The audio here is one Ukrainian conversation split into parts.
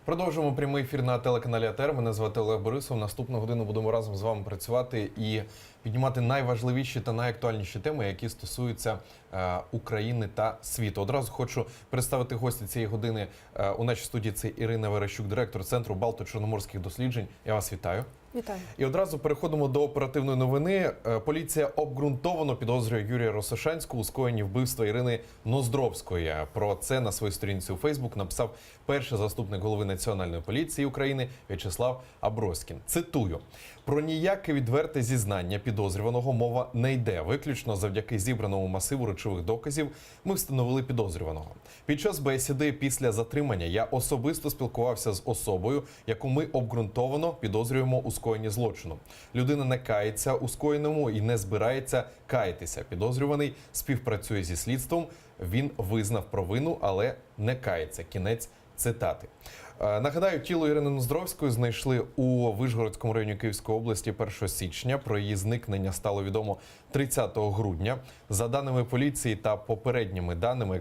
Продовжуємо прямий ефір на телеканалі АТR. Мене звати Олег Борисов. Наступну годину будемо разом з вами працювати і піднімати найважливіші та найактуальніші теми, які стосуються України та світу. Одразу хочу представити гостя цієї години у нашій студії. Це Ірина Верещук, директор Центру Балто-Чорноморських досліджень. Я вас вітаю. Вітаю. І одразу переходимо до оперативної новини. Поліція обґрунтовано підозрює Юрія Росошанського у скоєнні вбивства Ірини Ноздровської. Про це на своїй сторінці у Фейсбук написав перший заступник голови Національної поліції України В'ячеслав Аброськін. Цитую: "Про ніяке відверте зізнання підозрюваного мова не йде. Виключно завдяки зібраному масиву речових доказів ми встановили підозрюваного. Під час бесіди після затримання я особисто спілкувався з особою, яку ми обґрунтовано підозрюємо у скоєнні злочину. Людина не кається у скоєному і не збирається каятися. Підозрюваний співпрацює зі слідством. Він визнав провину, але не кається". Кінець цитати. Нагадаю, тіло Ірини Ноздровської знайшли у Вишгородському районі Київської області 1 січня. Про її зникнення стало відомо 30 грудня. За даними поліції та попередніми даними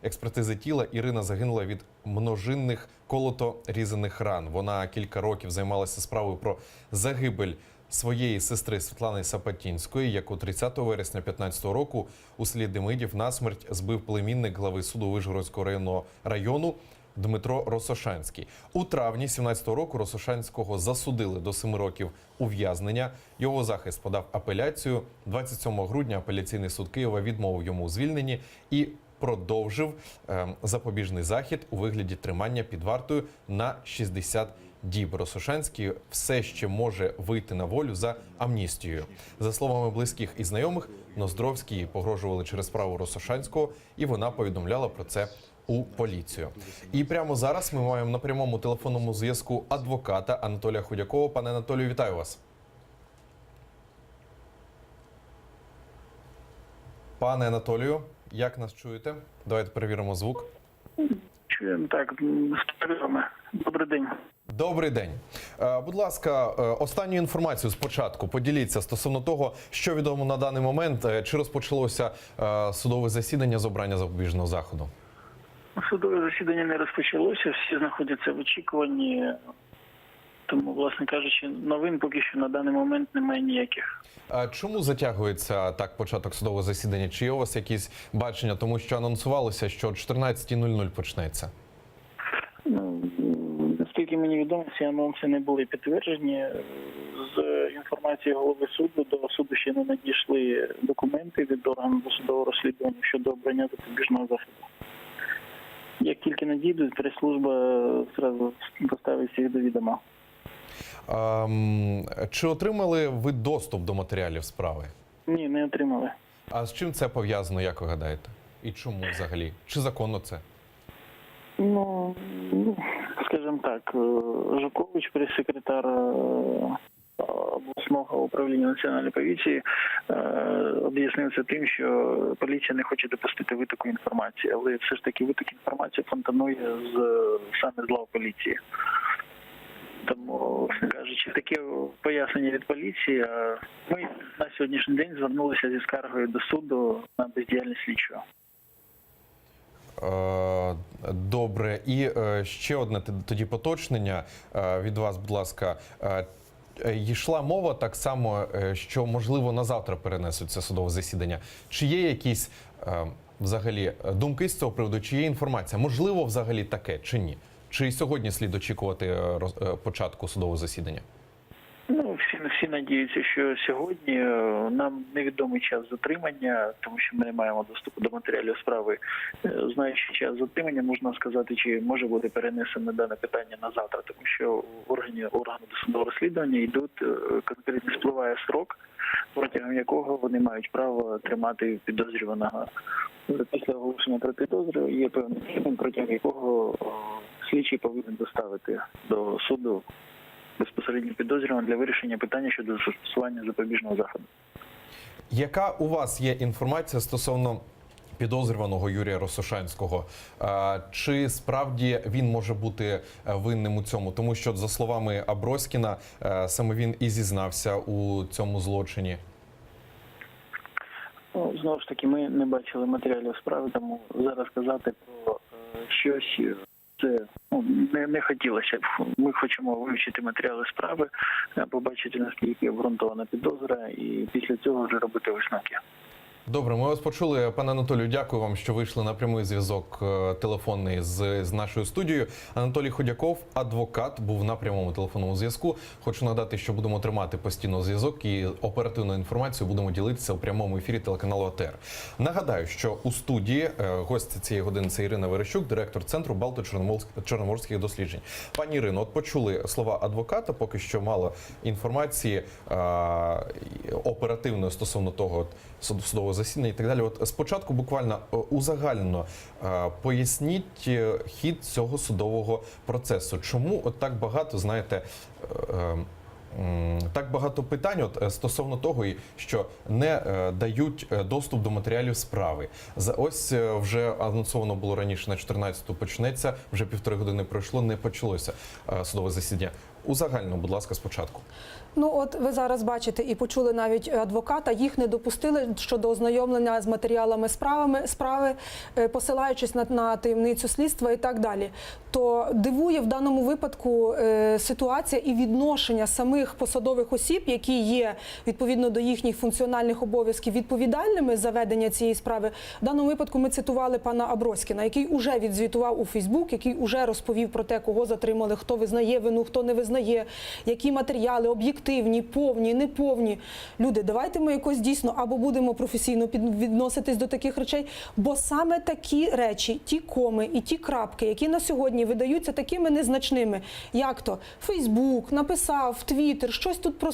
експертизи тіла, Ірина загинула від множинних колото-різаних ран. Вона кілька років займалася справою про загибель своєї сестри Світлани Сапатінської, яку 30 вересня 2015 року у селі Демидів насмерть збив племінник глави суду Вишгородського району Дмитро Росошанський. У травні 2017 року Росошанського засудили до 7 років ув'язнення. Його захист подав апеляцію. 27 грудня апеляційний суд Києва відмовив йому у звільненні і продовжив запобіжний захід у вигляді тримання під вартою на 60 діб. Росошанський все ще може вийти на волю за амністією. За словами близьких і знайомих, Ноздровській погрожували через справу Росошанського, і вона повідомляла про це у поліцію. І прямо зараз ми маємо на прямому телефонному зв'язку адвоката Анатолія Худякова. Пане Анатолію, вітаю вас. Пане Анатолію, як нас чуєте? Давайте перевіримо звук. Чуємо, так, з перервами. Добрий день. Добрий день. Будь ласка, останню інформацію спочатку поділіться стосовно того, що відомо на даний момент. Чи розпочалося судове засідання з обрання запобіжного заходу? Судове засідання не розпочалося, всі знаходяться в очікуванні. Тому, власне кажучи, новин поки що на даний момент немає ніяких. Чому затягується так початок судового засідання? Чи є у вас якісь бачення? Тому що анонсувалося, що о 14:00 почнеться. Наскільки мені відомо, ці анонси не були підтверджені. З інформації голови суду до суду ще не надійшли документи від органу досудового розслідування щодо обрання запобіжного заходу. Як тільки надійдуть, прес-служба одразу поставить їх до відома. Чи отримали ви доступ до матеріалів справи? Ні, не отримали. А з чим це пов'язано, як ви гадаєте? І чому взагалі? Чи законно це? Ну, скажімо так, Жукович, прес-секретар обласного управління Національної поліції, об'яснив це тим, що поліція не хоче допустити витоку інформації, але все ж таки виток інформації фонтанує саме з лав поліції. Тому, власне кажучи, таке пояснення від поліції. Ми на сьогоднішній день звернулися зі скаргою до суду на бездіяльність слідчого. Добре. І ще одне тоді поточнення від вас, будь ласка. Йшла мова так само, що, можливо, на завтра перенесуться судове засідання. Чи є якісь, взагалі, думки з цього приводу? Чи є інформація? Можливо, взагалі таке, чи ні? Чи сьогодні слід очікувати початку судового засідання? Ну, всі надіються, що сьогодні. Нам невідомий час затримання, тому що ми не маємо доступу до матеріалів справи. Знаючи час затримання, можна сказати, чи може бути перенесено дане питання на завтра, тому що органи досудового розслідування йдуть, конкретно спливає строк, протягом якого вони мають право тримати підозрюваного. Після оголошення про підозру є певний термін, протягом якого слідчий повинен доставити до суду безпосередньо підозрюваного для вирішення питання щодо застосування запобіжного заходу. Яка у вас є інформація стосовно підозрюваного Юрія Росошанського? Чи справді він може бути винним у цьому? Тому що, за словами Аброськіна, саме він і зізнався у цьому злочині. Знову ж таки, ми не бачили матеріалів справи, тому зараз казати про щось це не хотілося б. Ми хочемо вивчити матеріали справи, побачити, наскільки обґрунтована підозра, і після цього вже робити висновки. Добре, ми вас почули. Пане Анатолію, дякую вам, що вийшли на прямий зв'язок телефонний з нашою студією. Анатолій Ходяков, адвокат, був на прямому телефонному зв'язку. Хочу нагадати, що будемо тримати постійно зв'язок і оперативну інформацію будемо ділитися у прямому ефірі телеканалу АТR. Нагадаю, що у студії гостя цієї години – це Ірина Верещук, директор Центру Балто-Чорноморських досліджень. Пані Ірино, от почули слова адвоката, поки що мало інформації оперативної стосовно того судового засідання і так далі. От спочатку буквально узагальнено поясніть хід цього судового процесу. Чому от так багато, знаєте, так багато питань от, стосовно того, що не дають доступ до матеріалів справи. Ось вже анонсовано було раніше на 14-ту почнеться, вже 1,5 години пройшло, не почалося судове засідання. Узагально, будь ласка, спочатку. Ну от ви зараз бачите і почули навіть адвоката, їх не допустили щодо ознайомлення з матеріалами справи, посилаючись на таємницю слідства і так далі. То дивує в даному випадку ситуація і відношення самих посадових осіб, які є відповідно до їхніх функціональних обов'язків відповідальними за ведення цієї справи. В даному випадку ми цитували пана Аброськіна, який уже відзвітував у Фейсбук, який уже розповів про те, кого затримали, хто визнає вину, хто не визнає, які матеріали об'єктивні, повні, неповні. Люди, давайте ми якось дійсно або будемо професійно відноситись до таких речей, бо саме такі речі, ті коми і ті крапки, які на сьогодні видаються такими незначними, як то Фейсбук написав, Твіттер, щось тут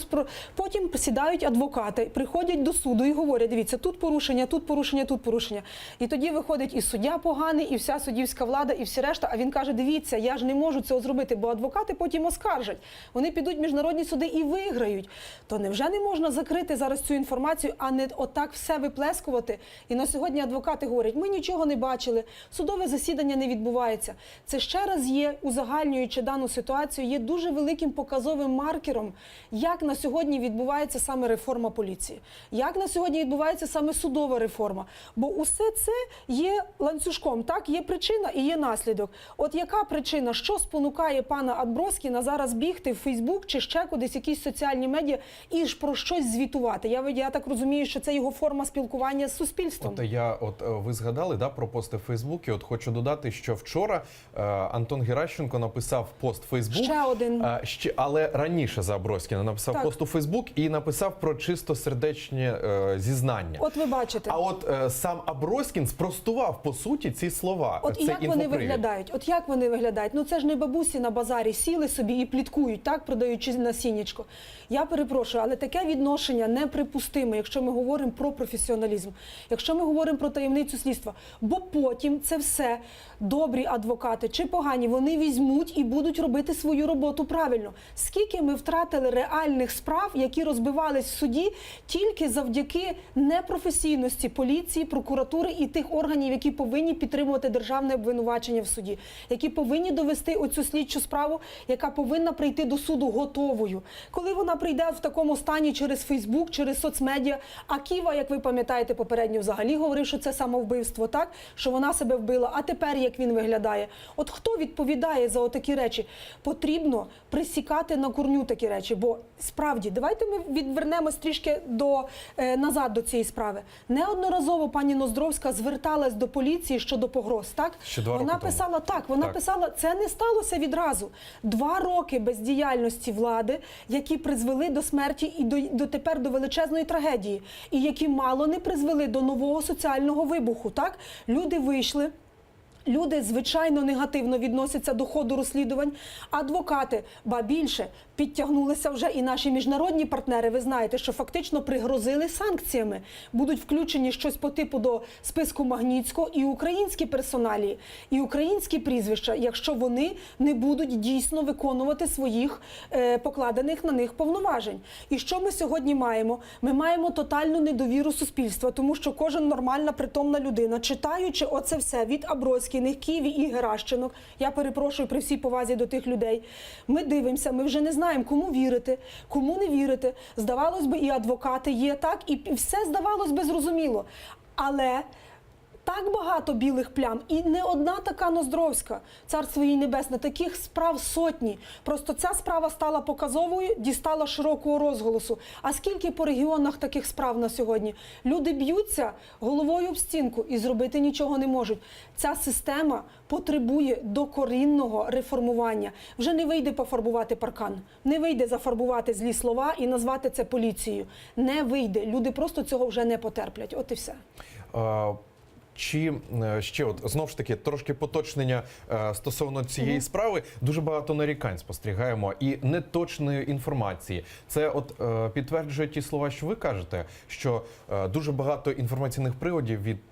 потім сідають адвокати, приходять до суду і говорять, дивіться, тут порушення, тут порушення, тут порушення. І тоді виходить і суддя поганий, і вся суддівська влада, і всі решта, а він каже, дивіться, я ж не можу цього зробити, бо адвокати потім оскаржать. Вони підуть в міжнародні суди і виграють. То невже не можна закрити зараз цю інформацію, а не отак все виплескувати? І на сьогодні адвокати говорять, ми нічого не бачили, судове засідання не відбувається. Це ще раз є, узагальнюючи дану ситуацію, є дуже великим показовим маркером, як на сьогодні відбувається саме реформа поліції, як на сьогодні відбувається саме судова реформа. Бо усе це є ланцюжком, так? Є причина і є наслідок. От яка причина, що спонукає пана Аброськіна зараз бігти в Фейсбук чи ще кудись, якісь соціальні медіа, і ж про щось звітувати? Я так розумію, що це його форма спілкування з суспільством. Ви згадали про пости в Фейсбуці. От хочу додати, що вчора Антон Геращенко написав пост в Фейсбук. Ще один. Але раніше за Аброськіна написав пост у Фейсбук і написав про чистосердечні зізнання. От ви бачите. А от сам Аброськін спростував, по суті, ці слова. От і як вони виглядають? От як вони виглядають? Ну це ж не бабусі на базарі сіли собі і пліткують, так, продаючи насіннячко. Я перепрошую, але таке відношення неприпустиме, якщо ми говоримо про професіоналізм, якщо ми говоримо про таємницю слідства. Бо потім це все добрі адвокати чи погані, вони візьмуть і будуть робити свою роботу правильно. Скільки ми втратили реальних справ, які розбивались в суді тільки завдяки непрофесійності поліції, прокуратури і тих органів, які повинні підтримувати державне обвинувачення в суді, які повинні довести оцю слідчу справу, яка повинна прийти до суду готовою. Коли вона прийде в такому стані через Фейсбук, через соцмедіа, а Ківа, як ви пам'ятаєте, попередньо взагалі говорив, що це самовбивство, так? Що вона себе вбила, а тепер як він виглядає? От хто відповідає за отакі речі? Потрібно присікати на корню такі речі, бо справді, давайте ми відвернемось трішки назад до цієї справи. Неодноразово пані Ноздровська зверталась до поліції щодо погроз, так? Ще 2 роки Вона писала, це не сталося відразу. 2 роки бездіяльності влади, які призвели до смерті і дотепер до величезної трагедії, і які мало не призвели до нового соціального вибуху, так? Люди вийшли. Люди, звичайно, негативно відносяться до ходу розслідувань. Адвокати, ба більше, підтягнулися вже і наші міжнародні партнери. Ви знаєте, що фактично пригрозили санкціями. Будуть включені щось по типу до списку Магнітського і українські персоналії, і українські прізвища, якщо вони не будуть дійсно виконувати своїх покладених на них повноважень. І що ми сьогодні маємо? Ми маємо тотальну недовіру суспільства, тому що кожен нормальна, притомна людина, читаючи оце все від Аброськіних, Ківі і Геращенок, я перепрошую при всій повазі до тих людей, ми дивимося, ми вже не знаємо, кому вірити, кому не вірити. Здавалось би, і адвокати є, так, і все здавалось би зрозуміло. Але так багато білих плям, і не одна така Ноздровська, царство їй небесне, таких справ сотні. Просто ця справа стала показовою, дістала широкого розголосу. А скільки по регіонах таких справ на сьогодні? Люди б'ються головою об стінку і зробити нічого не можуть. Ця система потребує докорінного реформування. Вже не вийде пофарбувати паркан, не вийде зафарбувати злі слова і назвати це поліцією. Не вийде. Люди просто цього вже не потерплять. От і все. Чи ще от знову ж таки трошки поточнення стосовно цієї справи? Дуже багато нарікань спостерігаємо і неточної інформації. Це от підтверджує ті слова, що ви кажете, що дуже багато інформаційних приводів від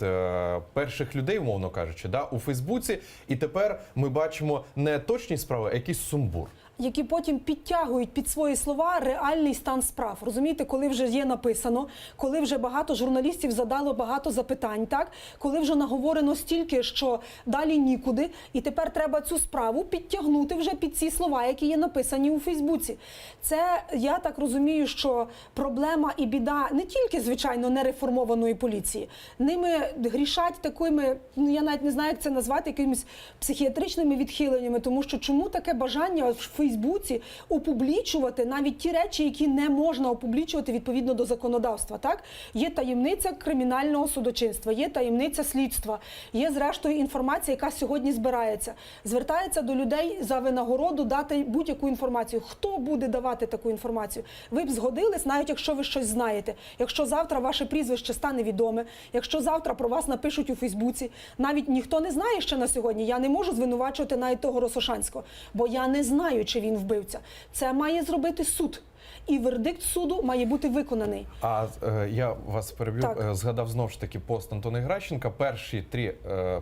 перших людей, умовно кажучи, да, у Фейсбуці, і тепер ми бачимо не точні справи, а якийсь сумбур. Які потім підтягують під свої слова реальний стан справ. Розумієте, коли вже є написано, коли вже багато журналістів задало багато запитань, так? Коли вже наговорено стільки, що далі нікуди, і тепер треба цю справу підтягнути вже під ці слова, які є написані у Фейсбуці. Це, я так розумію, що проблема і біда не тільки, звичайно, нереформованої поліції. Ними грішать такими, я навіть не знаю, як це назвати, якимись психіатричними відхиленнями, тому що чому таке бажання в Фейсбуці опублічувати навіть ті речі, які не можна опублічувати відповідно до законодавства. Так? Є таємниця кримінального судочинства, є таємниця слідства, є зрештою інформація, яка сьогодні збирається. Звертається до людей за винагороду дати будь-яку інформацію. Хто буде давати таку інформацію? Ви б згодились, навіть якщо ви щось знаєте. Якщо завтра ваше прізвище стане відоме, якщо завтра про вас напишуть у Фейсбуці, навіть ніхто не знає ще на сьогодні, я не можу звинувачувати навіть того Росошанського, бо я не знаю, чи він вбивця. Це має зробити суд. І вердикт суду має бути виконаний. А я вас переб'ю, Так. згадав знову ж таки пост Антона Геращенка.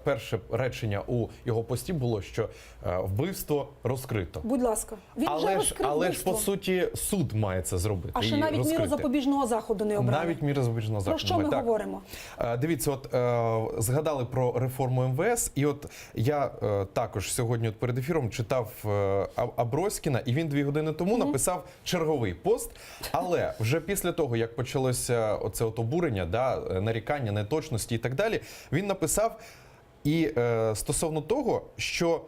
Перше речення у його пості було, що вбивство розкрито. Будь ласка. Він вже розкрив Але ж вбивство. по суті суд має це зробити. А ще і навіть розкрити. міру запобіжного заходу не обрали. Навіть міра запобіжного заходу. Про що ми Так. говоримо? Дивіться, от згадали про реформу МВС, і от я також сьогодні от перед ефіром читав Аброськіна, і він 2 години тому написав черговий пост, але вже після того, як почалося оце от обурення, да, нарікання, неточності і так далі, він написав і стосовно того, що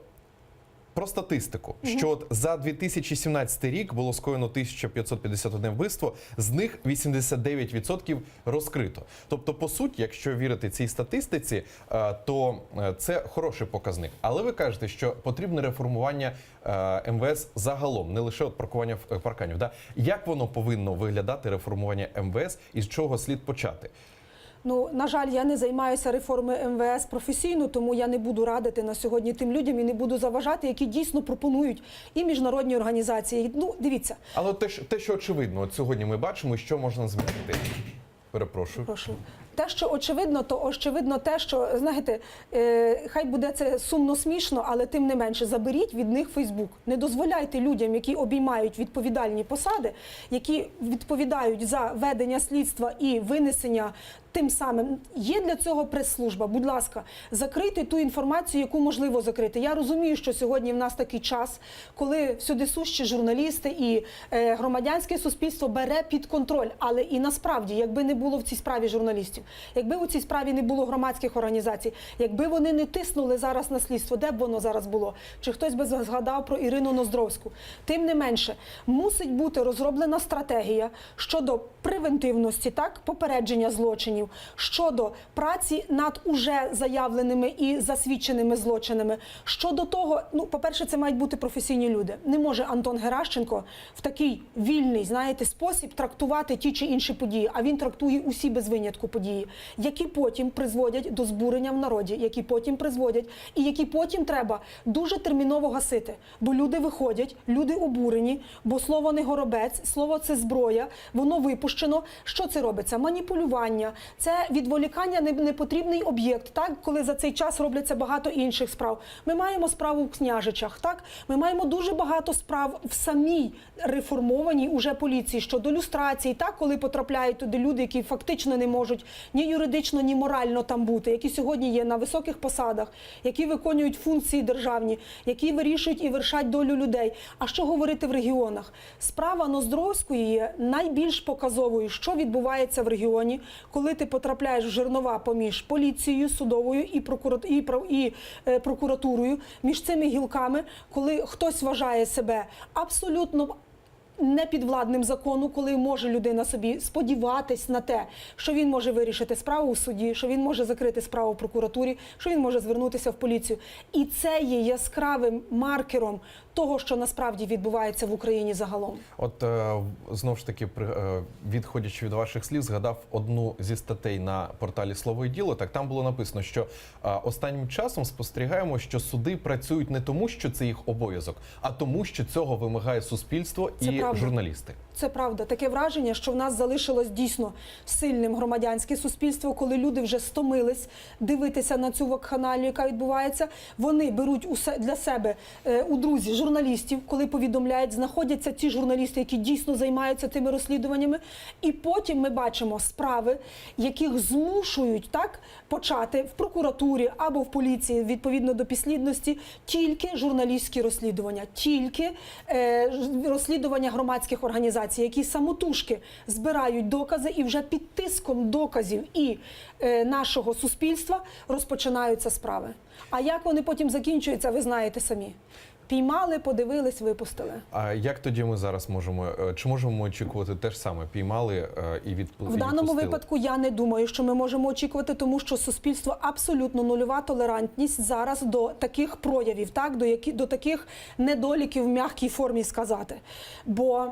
про статистику, що от за 2017 рік було скоєно 1551 вбивство, з них 89% розкрито. Тобто, по суті, якщо вірити цій статистиці, то це хороший показник. Але ви кажете, що потрібне реформування МВС загалом, не лише от паркування парканів. Да? Як воно повинно виглядати, реформування МВС, і з чого слід почати? Ну, на жаль, я не займаюся реформою МВС професійно, тому я не буду радити на сьогодні тим людям і не буду заважати, які дійсно пропонують і міжнародні організації. Ну, дивіться. Але те, що очевидно, от сьогодні ми бачимо, що можна змінити. Перепрошую. Прошу. Те, що очевидно, то очевидно те, що, знаєте, хай буде це сумно смішно, але тим не менше, заберіть від них Фейсбук. Не дозволяйте людям, які обіймають відповідальні посади, які відповідають за ведення слідства і винесення тим самим. Є для цього прес-служба. Будь ласка, закрийте ту інформацію, яку можливо закрити. Я розумію, що сьогодні в нас такий час, коли всюди сущі журналісти і громадянське суспільство бере під контроль. Але і насправді, якби не було в цій справі журналістів, якби у цій справі не було громадських організацій, якби вони не тиснули зараз на слідство, де б воно зараз було? Чи хтось би згадав про Ірину Ноздровську? Тим не менше, мусить бути розроблена стратегія щодо превентивності, так, попередження злочинів, щодо праці над уже заявленими і засвідченими злочинами. Щодо того, ну, по-перше, це мають бути професійні люди. Не може Антон Геращенко в такий вільний, знаєте, спосіб трактувати ті чи інші події, а він трактує усі без винятку події, які потім призводять до збурення в народі, які потім призводять і які потім треба дуже терміново гасити. Бо люди виходять, люди обурені, бо слово не горобець, слово це зброя, воно випущено. Що це робиться? Маніпулювання, це відволікання на непотрібний об'єкт, так, коли за цей час робляться багато інших справ. Ми маємо справу в Княжичах, так? Ми маємо дуже багато справ в самій реформованій уже поліції щодо люстрації, так, коли потрапляють туди люди, які фактично не можуть ні юридично, ні морально там бути, які сьогодні є на високих посадах, які виконують функції державні, які вирішують і вершать долю людей. А що говорити в регіонах? Справа Ноздровської є найбільш показовою, що відбувається в регіоні, коли ти потрапляєш в жернова поміж поліцією, судовою і прокуратурою, між цими гілками, коли хтось вважає себе абсолютно непідвладним закону, коли може людина собі сподіватись на те, що він може вирішити справу у суді, що він може закрити справу в прокуратурі, що він може звернутися в поліцію. І це є яскравим маркером того, що насправді відбувається в Україні загалом. От знову ж таки, відходячи від ваших слів, згадав одну зі статей на порталі «Слово і діло». Так, там було написано, що останнім часом спостерігаємо, що суди працюють не тому, що це їх обов'язок, а тому, що цього вимагає суспільство і правда. журналісти. Це правда. Таке враження, що в нас залишилось дійсно сильним громадянське суспільство, коли люди вже стомились дивитися на цю вакханалію, яка відбувається. Вони беруть для себе у друзі журналістів, коли повідомляють, знаходяться ті журналісти, які дійсно займаються тими розслідуваннями. І потім ми бачимо справи, яких змушують почати в прокуратурі або в поліції, відповідно до підслідності, тільки журналістські розслідування, тільки розслідування громадських організацій, які самотужки збирають докази і вже під тиском доказів і нашого суспільства розпочинаються справи. А як вони потім закінчуються, ви знаєте самі. Піймали, подивились, випустили. А як тоді ми зараз можемо, чи можемо ми очікувати те ж саме? Піймали і відпустили? В даному випадку я не думаю, що ми можемо очікувати, тому що суспільство абсолютно нульова толерантність зараз до таких проявів, до таких недоліків в м'якій формі сказати. Бо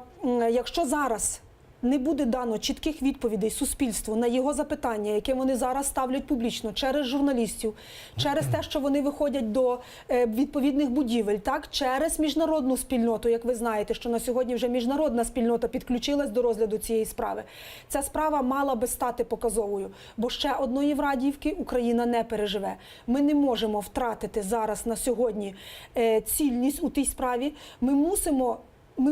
якщо зараз не буде дано чітких відповідей суспільству на його запитання, яке вони зараз ставлять публічно через журналістів, через те, що вони виходять до відповідних будівель, через міжнародну спільноту, як ви знаєте, що на сьогодні вже міжнародна спільнота підключилась до розгляду цієї справи. Ця справа мала би стати показовою, бо ще одної Врадіївки Україна не переживе. Ми не можемо втратити зараз на сьогодні цільність у тій справі. Ми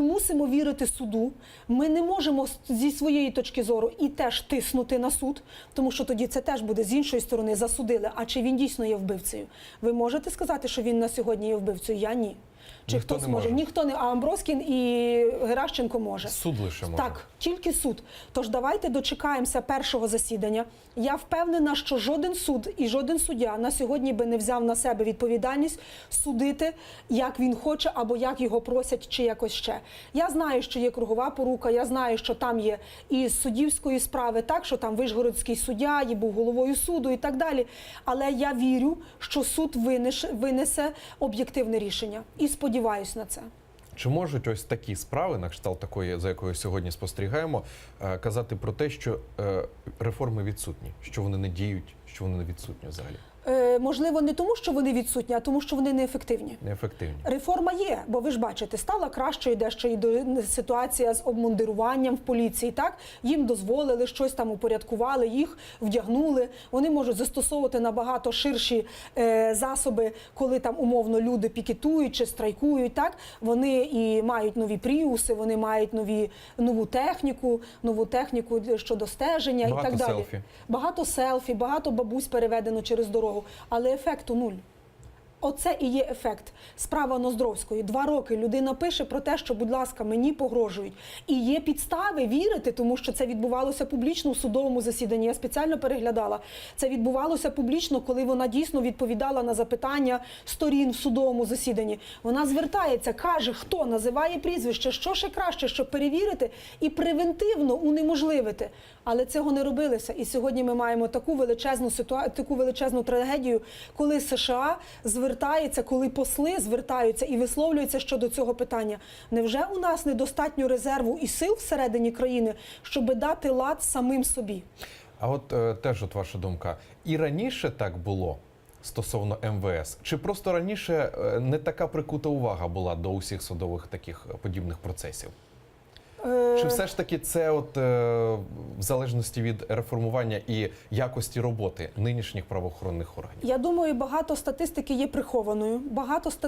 мусимо вірити суду, ми не можемо зі своєї точки зору і теж тиснути на суд, тому що тоді це теж буде з іншої сторони засудили, а чи він дійсно є вбивцею. Ви можете сказати, що він на сьогодні є вбивцею? Я ні. Чи Ніхто хтось не може? Ніхто не, а Амброскін і Геращенко може. Суд лише може. Так, тільки суд. Тож давайте дочекаємося першого засідання. Я впевнена, що жоден суд і жоден суддя на сьогодні би не взяв на себе відповідальність судити, як він хоче, або як його просять, чи якось ще. Я знаю, що є кругова порука, я знаю, що там є і з суддівської справи, що там Вишгородський суддя, і був головою суду і так далі. Але я вірю, що суд винесе об'єктивне рішення. І сподіваюсь на це. Чи можуть ось такі справи, на кшталт такої, за якою сьогодні спостерігаємо, казати про те, що реформи відсутні, що вони не діють, що вони не відсутні взагалі? Можливо, не тому, що вони відсутні, а тому, що вони неефективні. Неефективні. Реформа є, бо ви ж бачите, стала кращою дещо і ситуація з обмундируванням в поліції. Їм дозволили, щось там упорядкували, їх вдягнули. Вони можуть застосовувати набагато ширші засоби, коли там умовно люди пікетують чи страйкують. Вони і мають нові пріуси, вони мають нову техніку щодо стеження Багато і так далі. селфі. Багато селфі, багато бабусь переведено через дорогу. Але ефекту нуль. Оце і є ефект. Справа Ноздровської. 2 роки людина пише про те, що, будь ласка, мені погрожують. І є підстави вірити, тому що це відбувалося публічно в судовому засіданні. Я спеціально переглядала. Це відбувалося публічно, коли вона дійсно відповідала на запитання сторін в судовому засіданні. Вона звертається, каже, хто, називає прізвище, що ще краще, щоб перевірити і превентивно унеможливити. Але цього не робилося. І сьогодні ми маємо таку величезну трагедію, коли США звертається, коли посли звертаються і висловлюються щодо цього питання. Невже у нас недостатньо резерву і сил всередині країни, щоб дати лад самим собі? А от теж ваша думка. І раніше так було стосовно МВС? Чи просто раніше не така прикута увага була до усіх судових таких подібних процесів? Чи все ж таки це в залежності від реформування і якості роботи нинішніх правоохоронних органів? Я думаю, багато статистики є прихованою.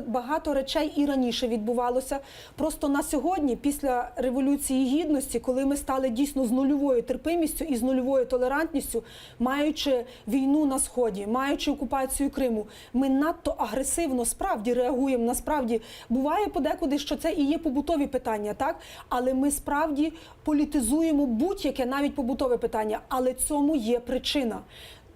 Багато речей і раніше відбувалося. Просто на сьогодні, після Революції Гідності, коли ми стали дійсно з нульовою терпимістю і з нульовою толерантністю, маючи війну на Сході, маючи окупацію Криму, ми надто агресивно справді реагуємо. Насправді, буває подекуди, що це і є побутові питання, так? Але ми справді політизуємо будь-яке, навіть побутове питання. Але цьому є причина.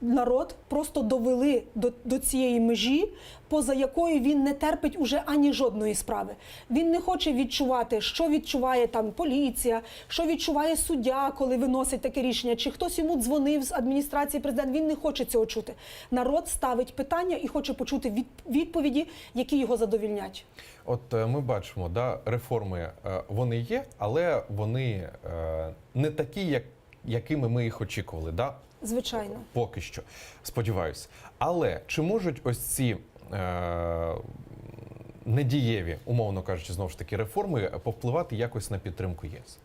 Народ просто довели до цієї межі, поза якою він не терпить уже ані жодної справи. Він не хоче відчувати, що відчуває там поліція, що відчуває суддя, коли виносить таке рішення, чи хтось йому дзвонив з адміністрації президента. Він не хоче цього чути. Народ ставить питання і хоче почути відповіді, які його задовільнять. От ми бачимо, реформи вони є, але вони не такі, якими ми їх очікували. Звичайно. Поки що, сподіваюся. Але чи можуть ось ці недієві, умовно кажучи, знову ж таки, реформи повпливати якось на підтримку ЄС?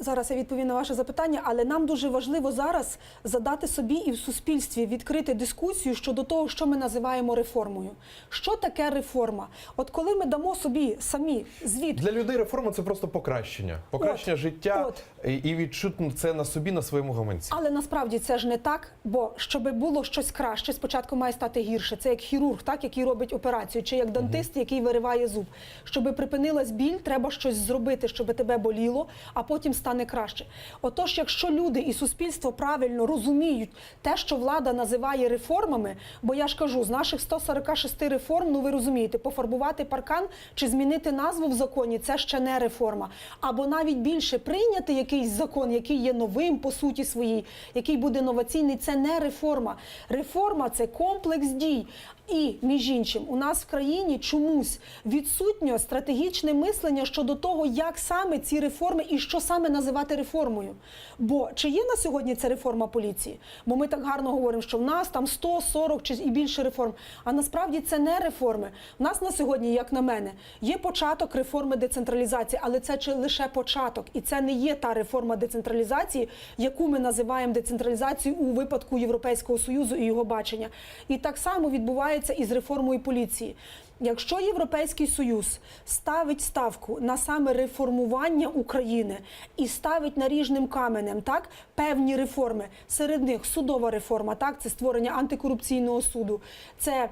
Зараз я відповім на ваше запитання, але нам дуже важливо зараз задати собі і в суспільстві відкрити дискусію щодо того, що ми називаємо реформою. Що таке реформа? От коли ми дамо собі самі звіт... Для людей реформа – це просто покращення. Покращення життя і відчути це на собі, на своєму гаманці. Але насправді це ж не так, бо щоб було щось краще, спочатку має стати гірше. Це як хірург, так, який робить операцію, чи як дантист, який вириває зуб. Щоб припинилась біль, треба щось зробити, щоб тебе боліло, а потім стане краще. Отож, якщо люди і суспільство правильно розуміють те, що влада називає реформами, бо я ж кажу, з наших 146 реформ, ну ви розумієте, пофарбувати паркан чи змінити назву в законі – це ще не реформа. Або навіть більше прийняти якийсь закон, який є новим по суті своїй, який буде інноваційний – це не реформа. Реформа – це комплекс дій. І, між іншим, у нас в країні чомусь відсутнє стратегічне мислення щодо того, як саме ці реформи і що саме називати реформою. Бо чи є на сьогодні ця реформа поліції? Бо ми так гарно говоримо, що в нас там 140 чи і більше реформ. А насправді це не реформи. У нас на сьогодні, як на мене, є початок реформи децентралізації, але це лише початок. І це не є та реформа децентралізації, яку ми називаємо децентралізацією у випадку Європейського Союзу і його бачення. І так само відбувається із реформою поліції. Якщо Європейський Союз ставить ставку на саме реформування України і ставить наріжним каменем, так, певні реформи, серед них судова реформа, так, це створення антикорупційного суду, це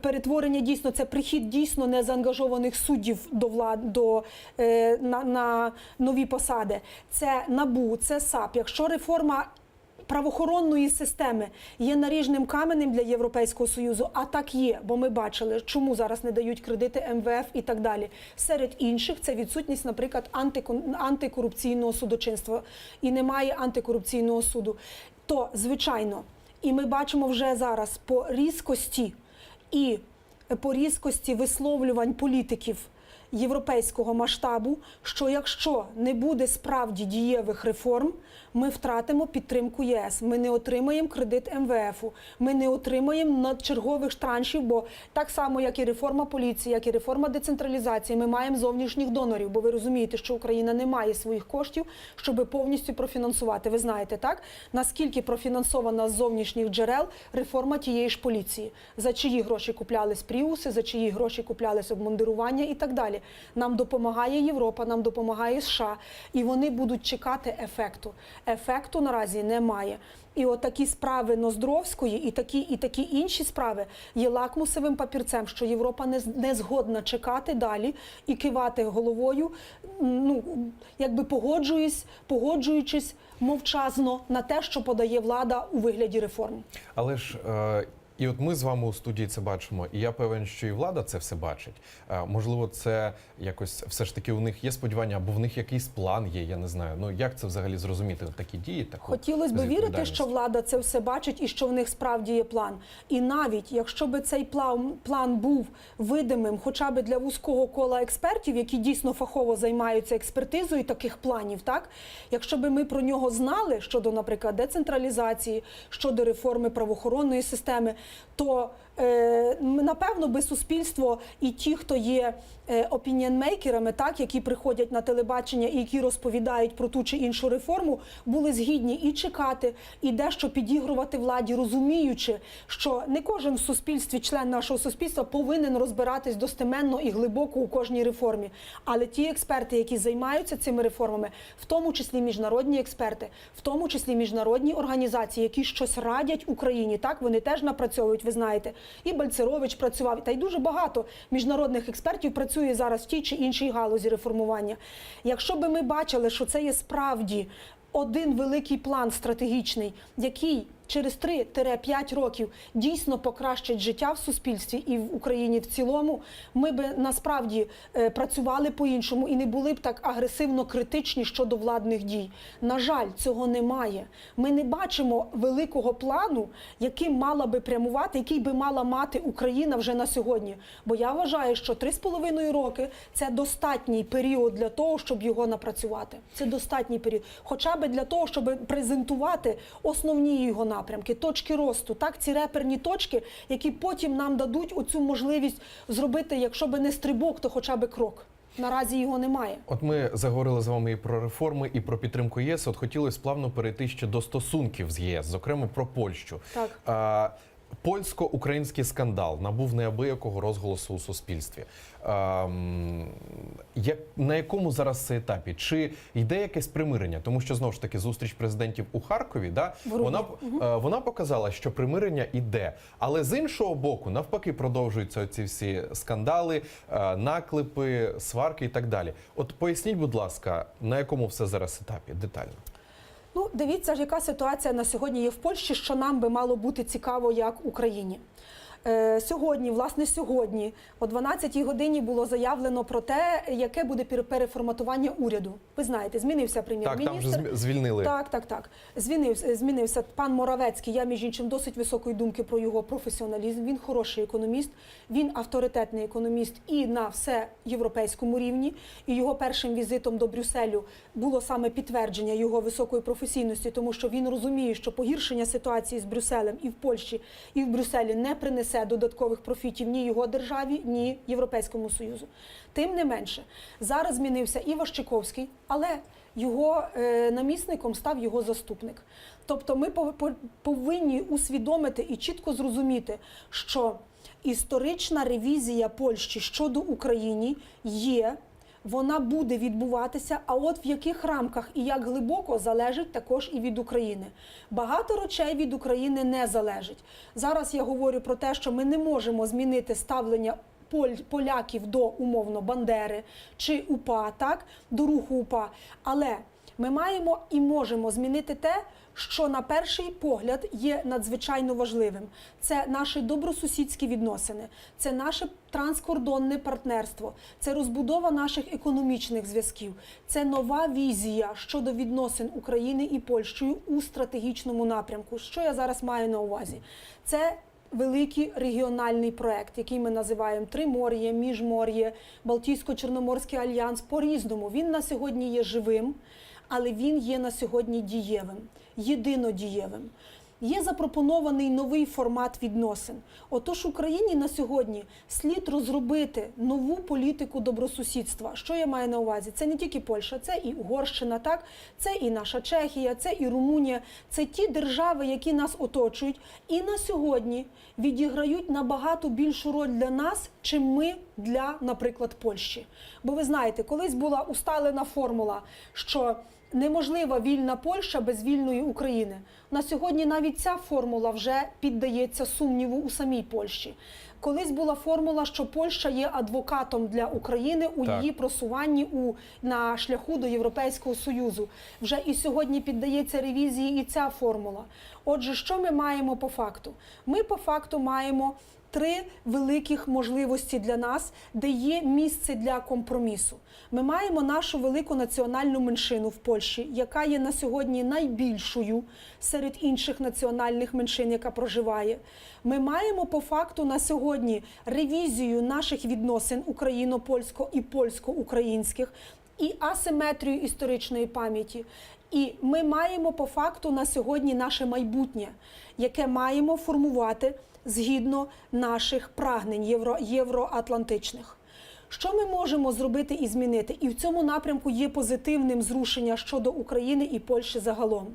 перетворення дійсно, це прихід дійсно незаангажованих суддів до влади, на нові посади, це НАБУ, це САП. Якщо реформа правоохоронної системи є наріжним каменем для Європейського Союзу, а так є, бо ми бачили, чому зараз не дають кредити МВФ і так далі. Серед інших це відсутність, наприклад, антикорупційного судочинства. І немає антикорупційного суду. То, звичайно, і ми бачимо вже зараз по різкості висловлювань політиків європейського масштабу, що якщо не буде справді дієвих реформ, ми втратимо підтримку ЄС, ми не отримаємо кредит МВФу, ми не отримаємо надчергових траншів, бо так само, як і реформа поліції, як і реформа децентралізації, ми маємо зовнішніх донорів, бо ви розумієте, що Україна не має своїх коштів, щоб повністю профінансувати. Ви знаєте, так? Наскільки профінансована з зовнішніх джерел реформа тієї ж поліції. За чиї гроші куплялись пріуси, за чиї гроші куплялись обмундирування і так далі. Нам допомагає Європа, нам допомагає США, і вони будуть чекати ефекту. Ефекту наразі немає. І от такі справи Ноздровської і такі інші справи є лакмусовим папірцем, що Європа не згодна чекати далі і кивати головою, ну, якби погоджуючись мовчазно на те, що подає влада у вигляді реформ. Але ж і от ми з вами у студії це бачимо, і я певен, що і влада це все бачить. Можливо, це якось все ж таки у них є сподівання, або в них якийсь план є, я не знаю. Ну, як це взагалі зрозуміти, такі дії? Хотілося б вірити, що влада це все бачить і що в них справді є план. І навіть, якщо б цей план був видимим хоча б для вузького кола експертів, які дійсно фахово займаються експертизою таких планів, так? Якщо б ми про нього знали щодо, наприклад, децентралізації, щодо реформи правоохоронної системи, то напевно би суспільство і ті, хто є опініонмейкерами, так, які приходять на телебачення і які розповідають про ту чи іншу реформу, були згідні і чекати, і дещо підігрувати владі, розуміючи, що не кожен в суспільстві, член нашого суспільства, повинен розбиратись достеменно і глибоко у кожній реформі. Але ті експерти, які займаються цими реформами, в тому числі міжнародні експерти, в тому числі міжнародні організації, які щось радять Україні, так, вони теж напрацьовують, ви знаєте. І Бальцерович працював, та й дуже багато міжнародних експертів працює зараз в тій чи іншій галузі реформування. Якщо би ми бачили, що це є справді один великий план стратегічний, який через 3-5 років дійсно покращить життя в суспільстві і в Україні в цілому, ми би насправді працювали по-іншому і не були б так агресивно критичні щодо владних дій. На жаль, цього немає. Ми не бачимо великого плану, яким мала би прямувати, який би мала мати Україна вже на сьогодні. Бо я вважаю, що 3,5 роки – це достатній період для того, щоб його напрацювати. Це достатній період. Хоча б для того, щоб презентувати основні його напрямки, точки росту, так, ці реперні точки, які потім нам дадуть оцю можливість зробити, якщо б не стрибок, то хоча б крок. Наразі його немає. От ми заговорили з вами і про реформи, і про підтримку ЄС. От хотілося плавно перейти ще до стосунків з ЄС, зокрема про Польщу. Так. Польсько-український скандал набув неабиякого розголосу у суспільстві. На якому зараз це етапі? Чи йде якесь примирення? Тому що, знову ж таки, зустріч президентів у Харкові, да, вона показала, що примирення йде. Але з іншого боку, навпаки, продовжуються ці всі скандали, наклепи, сварки і так далі. От поясніть, будь ласка, на якому все зараз етапі? Детально. Ну, дивіться, яка ситуація на сьогодні є в Польщі, що нам би мало бути цікаво, як Україні. Сьогодні, власне, сьогодні, о 12-й годині було заявлено про те, яке буде переформатування уряду. Ви знаєте, змінився прем'єр-міністр. Так, там же звільнили. Так. Змінився пан Моравецький. Я, між іншим, досить високої думки про його професіоналізм. Він хороший економіст, він авторитетний економіст і на всеєвропейському рівні. І його першим візитом до Брюсселю було саме підтвердження його високої професійності, тому що він розуміє, що погіршення ситуації з Брюсселем і в Польщі, і в Брюсселі не принесе додаткових профітів ні його державі, ні Європейському Союзу. Тим не менше, зараз змінився і Ващиковський, але його намісником став його заступник. Тобто ми повинні усвідомити і чітко зрозуміти, що історична ревізія Польщі щодо України є, вона буде відбуватися, а от в яких рамках і як глибоко залежить також і від України. Багато речей від України не залежить. Зараз я говорю про те, що ми не можемо змінити ставлення поляків до, умовно, Бандери чи УПА, так, до руху УПА, але ми маємо і можемо змінити те, що на перший погляд є надзвичайно важливим. Це наші добросусідські відносини, це наше транскордонне партнерство, це розбудова наших економічних зв'язків, це нова візія щодо відносин України і Польщею у стратегічному напрямку. Що я зараз маю на увазі? Це великий регіональний проект, який ми називаємо Тримор'я, Міжмор'я, Балтійсько-Чорноморський альянс. По-різному. Він на сьогодні є живим, але він є на сьогодні дієвим, єдинодієвим. Є запропонований новий формат відносин. Отож, Україні на сьогодні слід розробити нову політику добросусідства. Що я маю на увазі? Це не тільки Польща, це і Угорщина, так? Це і наша Чехія, це і Румунія. Це ті держави, які нас оточують і на сьогодні відіграють набагато більшу роль для нас, чим ми для, наприклад, Польщі. Бо ви знаєте, колись була усталена формула, що неможлива вільна Польща без вільної України. На сьогодні навіть ця формула вже піддається сумніву у самій Польщі. Колись була формула, що Польща є адвокатом для України у її просуванні на шляху до Європейського Союзу. Вже і сьогодні піддається ревізії і ця формула. Отже, що ми маємо по факту? Ми по факту маємо 3 великих можливості для нас, де є місце для компромісу. Ми маємо нашу велику національну меншину в Польщі, яка є на сьогодні найбільшою серед інших національних меншин, яка проживає. Ми маємо по факту на сьогодні ревізію наших відносин україно-польсько і польсько-українських і асиметрію історичної пам'яті. І ми маємо по факту на сьогодні наше майбутнє, яке маємо формувати згідно наших прагнень євроатлантичних. Що ми можемо зробити і змінити? І в цьому напрямку є позитивним зрушення щодо України і Польщі загалом.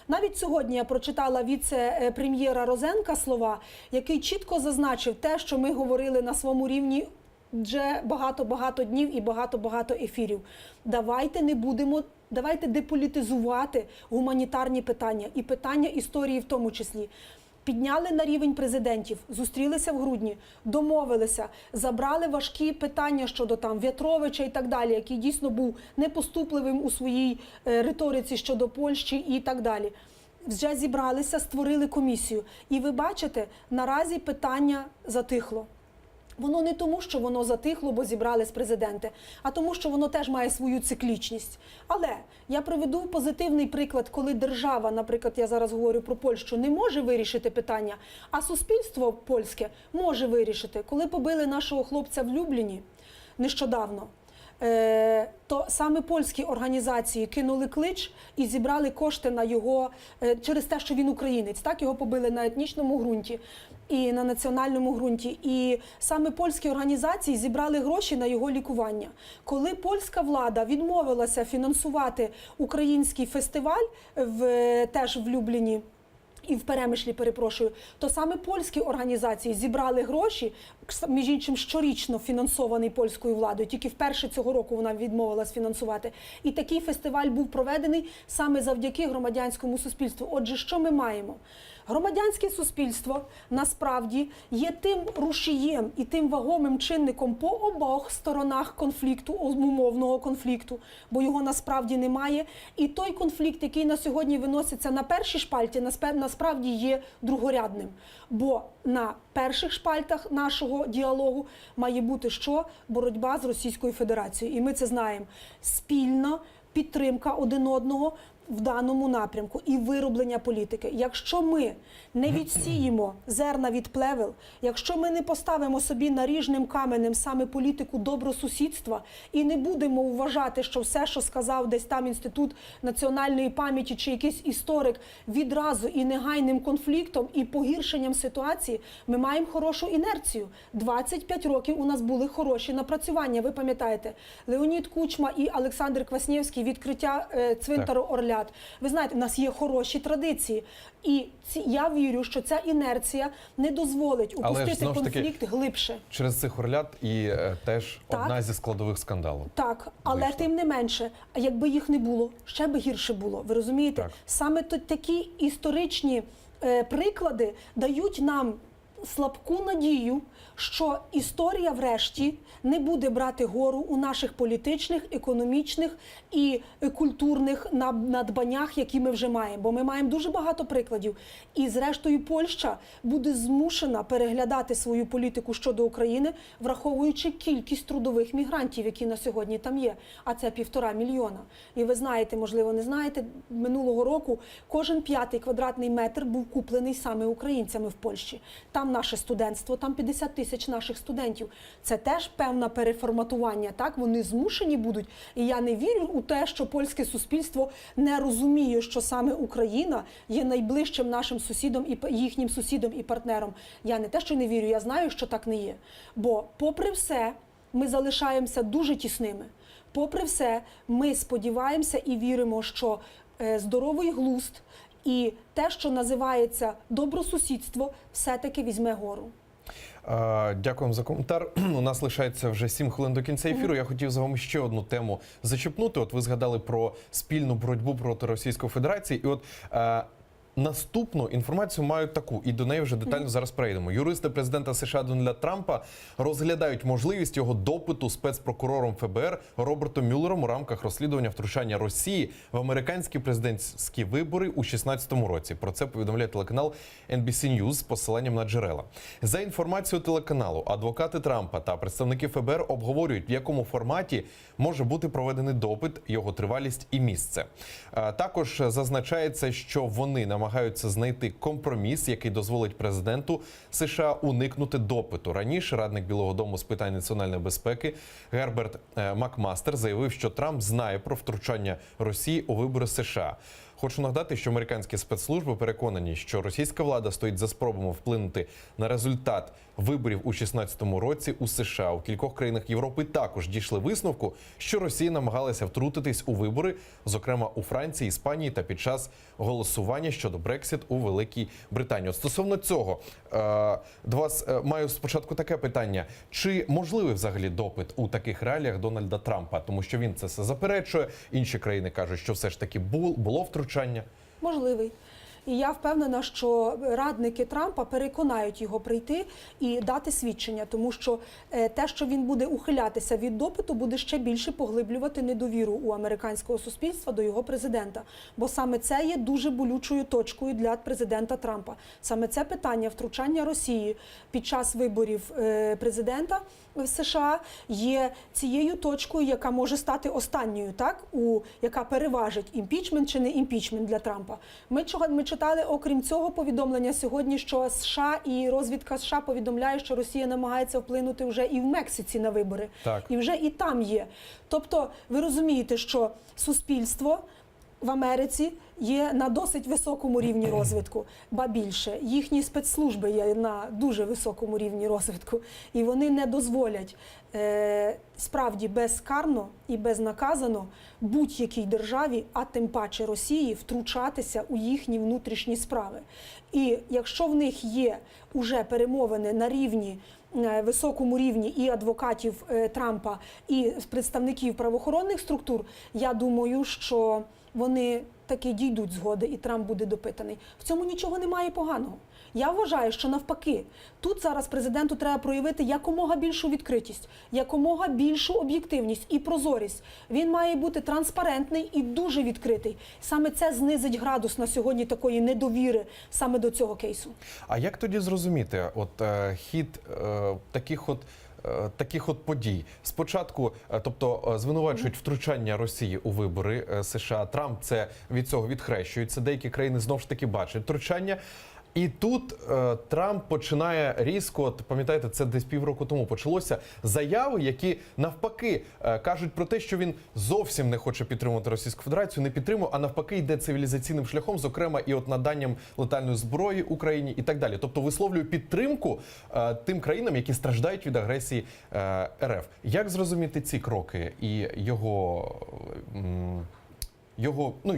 Навіть сьогодні я прочитала віце-прем'єра Розенка слова, який чітко зазначив те, що ми говорили на своєму рівні вже багато-багато днів і багато-багато ефірів. Давайте деполітизувати гуманітарні питання і питання історії в тому числі. Підняли на рівень президентів, зустрілися в грудні, домовилися, забрали важкі питання щодо там В'ятровича і так далі, який дійсно був непоступливим у своїй риториці щодо Польщі і так далі. Вже зібралися, створили комісію. І ви бачите, наразі питання затихло. Воно не тому, що воно затихло, бо зібрались президенти, а тому, що воно теж має свою циклічність. Але я приведу позитивний приклад, коли держава, наприклад, я зараз говорю про Польщу, не може вирішити питання, а суспільство польське може вирішити. Коли побили нашого хлопця в Любліні нещодавно, то саме польські організації кинули клич і зібрали кошти на його, через те, що він українець. Так, його побили на етнічному ґрунті і на національному ґрунті. І саме польські організації зібрали гроші на його лікування. Коли польська влада відмовилася фінансувати український фестиваль теж в Любліні, і в Перемишлі, перепрошую, то саме польські організації зібрали гроші, між іншим щорічно фінансований польською владою, тільки вперше цього року вона відмовилась фінансувати. І такий фестиваль був проведений саме завдяки громадянському суспільству. Отже, що ми маємо? Громадянське суспільство насправді є тим рушієм і тим вагомим чинником по обох сторонах конфлікту, умовного конфлікту, бо його насправді немає. І той конфлікт, який на сьогодні виноситься на першій шпальті, насправді є другорядним. Бо на перших шпальтах нашого діалогу має бути що? Боротьба з Російською Федерацією. І ми це знаємо. Спільна підтримка один одного в даному напрямку і вироблення політики. Якщо ми не відсіємо зерна від плевел, якщо ми не поставимо собі наріжним каменем саме політику добросусідства і не будемо вважати, що все, що сказав десь там Інститут національної пам'яті чи якийсь історик, відразу і негайним конфліктом і погіршенням ситуації, ми маємо хорошу інерцію. 25 років у нас були хороші напрацювання, ви пам'ятаєте. Леонід Кучма і Олександр Кваснєвський, відкриття цвинтару Орлят. Ви знаєте, в нас є хороші традиції. І я вірю, що ця інерція не дозволить упустити конфлікт глибше. Через цих орлят і теж одна зі складових скандалу. Так, але тим не менше, якби їх не було, ще б гірше було. Ви розумієте? Так. Саме такі історичні приклади дають нам слабку надію, що історія врешті не буде брати гору у наших політичних, економічних і культурних надбаннях, які ми вже маємо. Бо ми маємо дуже багато прикладів. І зрештою Польща буде змушена переглядати свою політику щодо України, враховуючи кількість трудових мігрантів, які на сьогодні там є. А це 1,5 мільйона. І ви знаєте, можливо, не знаєте, минулого року кожен 5-й квадратний метр був куплений саме українцями в Польщі. Там наше студентство, там 50 тисяч наших студентів. Це теж певне переформатування, так? Вони змушені будуть. І я не вірю у те, що польське суспільство не розуміє, що саме Україна є найближчим нашим сусідом і їхнім сусідом і партнером. Я не те, що не вірю, я знаю, що так не є. Бо, попри все, ми залишаємося дуже тісними. Попри все, ми сподіваємося і віримо, що здоровий глузд і те, що називається добросусідство, все-таки візьме гору. Дякуємо за коментар. У нас лишається вже 7 хвилин до кінця ефіру. Я хотів з вами ще одну тему зачепнути. От ви згадали про спільну боротьбу проти Російської Федерації. І от наступну інформацію мають таку, і до неї вже детально зараз перейдемо. Юристи президента США Дональда Трампа розглядають можливість його допиту спецпрокурором ФБР Робертом Мюллером у рамках розслідування втручання Росії в американські президентські вибори у 2016 році. Про це повідомляє телеканал NBC News з посиланням на джерела. За інформацією телеканалу, адвокати Трампа та представники ФБР обговорюють, в якому форматі може бути проведений допит, його тривалість і місце. Також зазначається, що вони намагаються знайти компроміс, який дозволить президенту США уникнути допиту. Раніше радник Білого дому з питань національної безпеки Герберт Макмастер заявив, що Трамп знає про втручання Росії у вибори США. Хочу нагадати, що американські спецслужби переконані, що російська влада стоїть за спробами вплинути на результат виборів у 2016 році у США. У кількох країнах Європи також дійшли висновку, що Росія намагалася втрутитись у вибори, зокрема у Франції, Іспанії та під час голосування щодо Брексит у Великій Британії. От стосовно цього, до вас маю спочатку таке питання. Чи можливий взагалі допит у таких реаліях Дональда Трампа? Тому що він це все заперечує, інші країни кажуть, що все ж таки було втручання. Можливий. І я впевнена, що радники Трампа переконають його прийти і дати свідчення, тому що те, що він буде ухилятися від допиту, буде ще більше поглиблювати недовіру у американського суспільства до його президента. Бо саме це є дуже болючою точкою для президента Трампа. Саме це питання втручання Росії під час виборів президента в США є цією точкою, яка може стати останньою, так, яка переважить імпічмент чи не імпічмент для Трампа. Ми читали, окрім цього, повідомлення сьогодні, що США і розвідка США повідомляє, що Росія намагається вплинути вже і в Мексиці на вибори. Так. І вже і там є. Тобто, ви розумієте, що суспільство в Америці є на досить високому рівні розвитку, ба більше. Їхні спецслужби є на дуже високому рівні розвитку, і вони не дозволять справді безкарно і безнаказано будь-якій державі, а тим паче Росії, втручатися у їхні внутрішні справи. І якщо в них є уже перемовини на рівні, високому рівні і адвокатів Трампа, і представників правоохоронних структур, я думаю, що вони таки дійдуть згоди, і Трамп буде допитаний. В цьому нічого немає поганого. Я вважаю, що навпаки, тут зараз президенту треба проявити якомога більшу відкритість, якомога більшу об'єктивність і прозорість. Він має бути транспарентний і дуже відкритий. Саме це знизить градус на сьогодні такої недовіри саме до цього кейсу. А як тоді зрозуміти хід таких от подій? Спочатку, тобто, звинувачують втручання Росії у вибори США. Трамп від цього відхрещується. Деякі країни знову ж таки бачать втручання. І тут Трамп починає різко, от пам'ятаєте, це десь півроку тому почалося, заяви, які навпаки кажуть про те, що він зовсім не хоче підтримувати Російську Федерацію, не підтримує, а навпаки йде цивілізаційним шляхом, зокрема і от наданням летальної зброї Україні і так далі. Тобто висловлює підтримку тим країнам, які страждають від агресії РФ. Як зрозуміти ці кроки і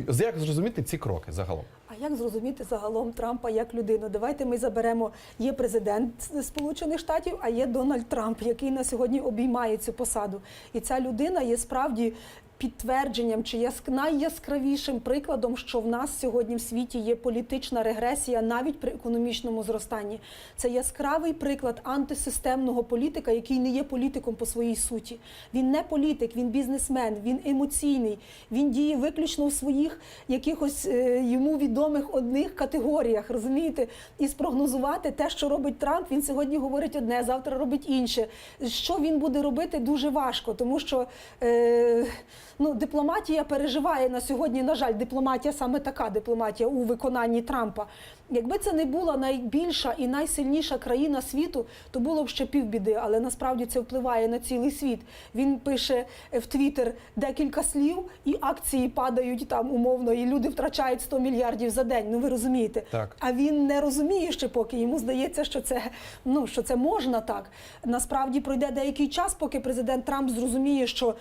як зрозуміти ці кроки загалом? А як зрозуміти загалом Трампа як людину? Давайте ми заберемо, є президент Сполучених Штатів, а є Дональд Трамп, який на сьогодні обіймає цю посаду. І ця людина є справді підтвердженням чи найяскравішим прикладом, що в нас сьогодні в світі є політична регресія навіть при економічному зростанні. Це яскравий приклад антисистемного політика, який не є політиком по своїй суті. Він не політик, він бізнесмен, він емоційний, він діє виключно в своїх якихось йому відомих одних категоріях, розумієте? І спрогнозувати те, що робить Трамп, він сьогодні говорить одне, завтра робить інше. Що він буде робити, дуже важко, тому що дипломатія переживає на сьогодні, на жаль, дипломатія саме така дипломатія у виконанні Трампа. Якби це не була найбільша і найсильніша країна світу, то було б ще півбіди, але насправді це впливає на цілий світ. Він пише в Твіттер декілька слів, і акції падають там умовно, і люди втрачають 100 мільярдів за день. Ну ви розумієте. Так. А він не розуміє ще поки, йому здається, що це можна так. Насправді пройде деякий час, поки президент Трамп зрозуміє, що,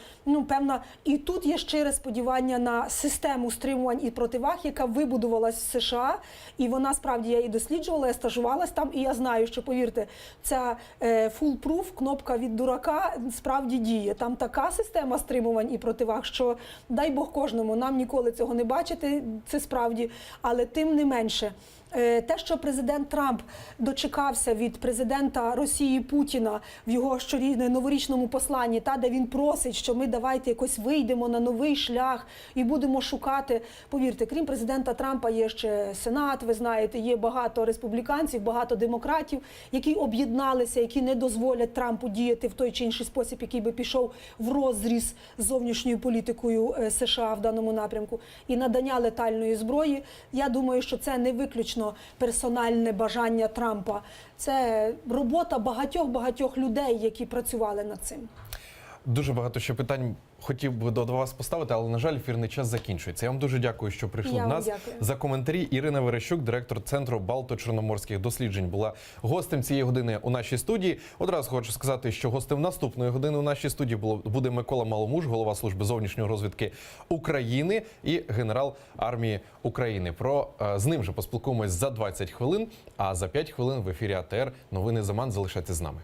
певна, і тут є щире сподівання на систему стримувань і противаг, яка вибудувалась в США, і вона справді, я її досліджувала, я стажувалась там, і я знаю, що, повірте, ця foolproof, кнопка від дурака, справді діє. Там така система стримувань і противаг, що дай Бог кожному, нам ніколи цього не бачити, це справді, але тим не менше. Те, що президент Трамп дочекався від президента Росії Путіна в його новорічному посланні, де він просить, що ми давайте якось вийдемо на новий шлях і будемо шукати. Повірте, крім президента Трампа є ще Сенат, ви знаєте, є багато республіканців, багато демократів, які об'єдналися, які не дозволять Трампу діяти в той чи інший спосіб, який би пішов в розріз з зовнішньою політикою США в даному напрямку. І надання летальної зброї, я думаю, що це не виключно персональне бажання Трампа. Це робота багатьох людей, які працювали над цим. Дуже багато ще питань хотів би до вас поставити, але, на жаль, ефірний час закінчується. Я вам дуже дякую, що прийшли Я до вам нас. дякую. За коментарі Ірина Верещук, директор Центру Балто-Чорноморських досліджень, була гостем цієї години у нашій студії. Одразу хочу сказати, що гостем наступної години у нашій студії буде Микола Маломуж, голова служби зовнішньої розвідки України і генерал армії України. З ним же поспілкуємось за 20 хвилин, а за 5 хвилин в ефірі АТР новини Заман. Залишайтесь з нами.